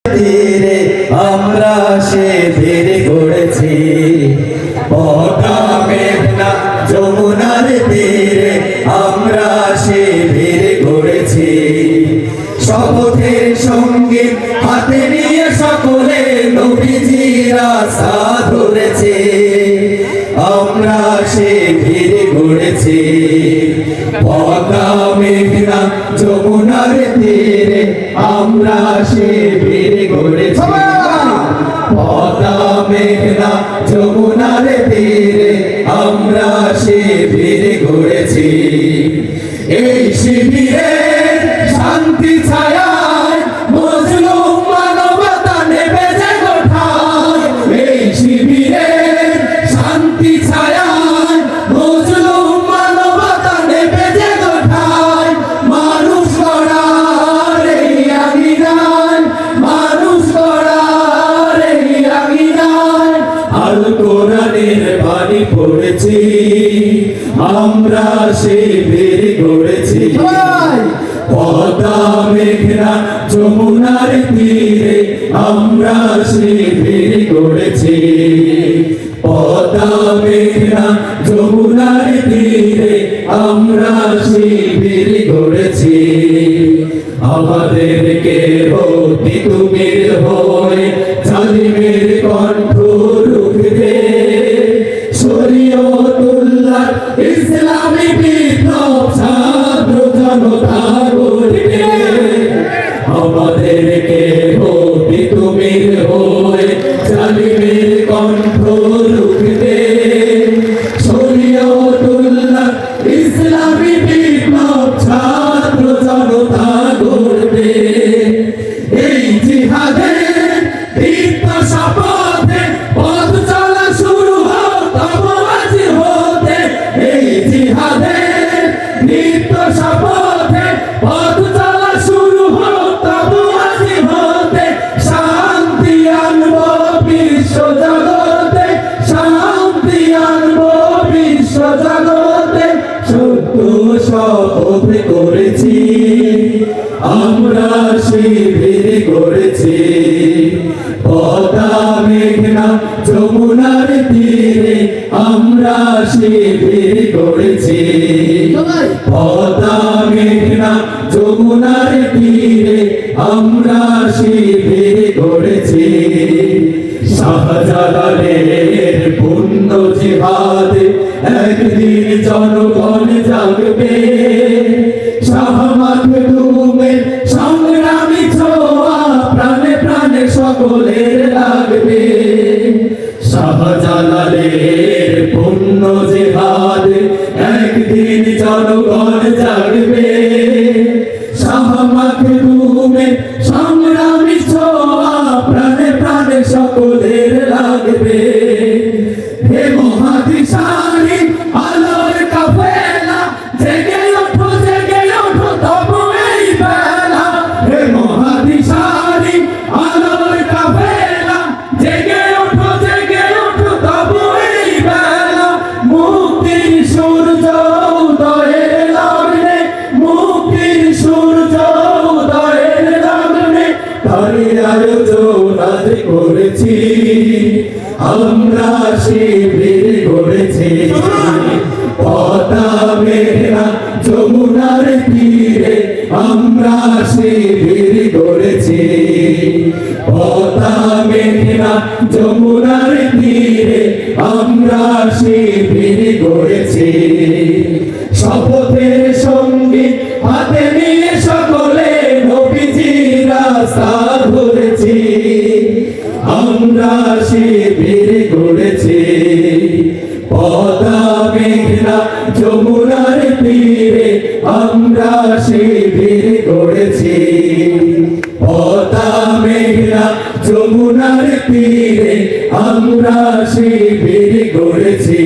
তীরে আমরা শিবির গড়েছি, পদ্মা মেঘনা যমুনার তীরে আমরা শিবির গড়েছি। শপথের সঙ্গীত হাতে নিয়ে সকলে নবীজির আশা ধরেছে, আমরা শিবির গড়েছি। পদ্মা মেঘনা যমুনার তীরে আমরা শিবির গড়েছি। পদ্মা মেঘনা যমুনার তীরে আমরা শিবির গড়েছি। এই শিবিরে শান্তি ছায়ায় মজলুম মানবতা নেবে যে কোঠায়। এই শিবিরে শান্তি ছায়ায় মজলুম মানবতা নেবে যে কোঠায়। মানুষ গড়ার এই আঙিনায়, মানুষ গড়ার এই আঙিনায় আল কোরআনের বাণী পড়েছি, আমরা শিবির গড়েছি। পদ্মা মেঘনা যমুনার তীরে আমরা শিবির গড়েছি। পদ্মা মেঘনা যমুনার তীরে আমরা শিবির গড়েছি। আমাদেরকে ভক্তি তুমির হয়ে জালিমের কণ্ঠ রুখবে, শরীয়তুল্লাহ ইসলামী বিপ্লব ছাত্র জনতা গড়বে। আমাদেরকে ভক্তি তুমির হয়ে জালিমের কণ্ঠ রুখবে, শরীয়তুল্লাহ ইসলামী বিপ্লব ছাত্র জনতা গড়বে। এই জিহাদের দীপ্ত শপথে পথ চলা শুরু হোক তব আজ হতে। এই জিহাদের দীপ্ত শপথে পথ চলা শুরু হোক তব আজ হতে। শান্তি আনবো বিশ্ব জগতে, শান্তি আনবো বিশ্ব জগতে। সত্য শপথ করেছি, আমরা শিবির গড়েছি। পদ্মা মেঘনা যমুনার তীরে আমরা শিবির গড়েছি। পদ্মা মেঘনা যমুনার তীরে আমরা শিবির গড়েছি। শাহজালালের পুণ্য জিহাদ একদিন জনগণ জাগবে, শাহ মাখদুমের সংগ্রামী ছোঁয়া প্রাণে প্রাণে সকলের লাগবে। শাহজালালের পুণ্য জিহাদ একদিন জনগণ জাগবে, শাহ মাখদুমের সংগ্রামী ছোঁয়া প্রাণে প্রাণে সকলের লাগবে। হে মহাদিশালী আলোর কাফেলা জেগে ওঠো তব এই বেলা। হে মহাদিশালী আলোর কাফেলা জেগে ওঠো তব এই বেলা। মুক্তির সূর্য উদয়ের লগ্নে, মুক্তির সূর্য উদয়ের লগ্নে তারই আয়োজন আজ করেছি, আমরা শিবির গড়েছি। পদ্মা মেঘনা যমুনার তীরে আমরা শিবির গড়েছি। পদ্মা মেঘনা যমুনার তীরে আমরা শিবির গড়েছি। শপথের সঙ্গীত হাতে নিয়ে সকলে নবীজির রাস্তা ধরেছি, আমরা শিবির গড়েছি। পদ্মা মেঘনা যমুনার তীরে আমরা শিবির গড়েছি। পদ্মা মেঘনা যমুনার তীরে আমরা শিবির গড়েছি।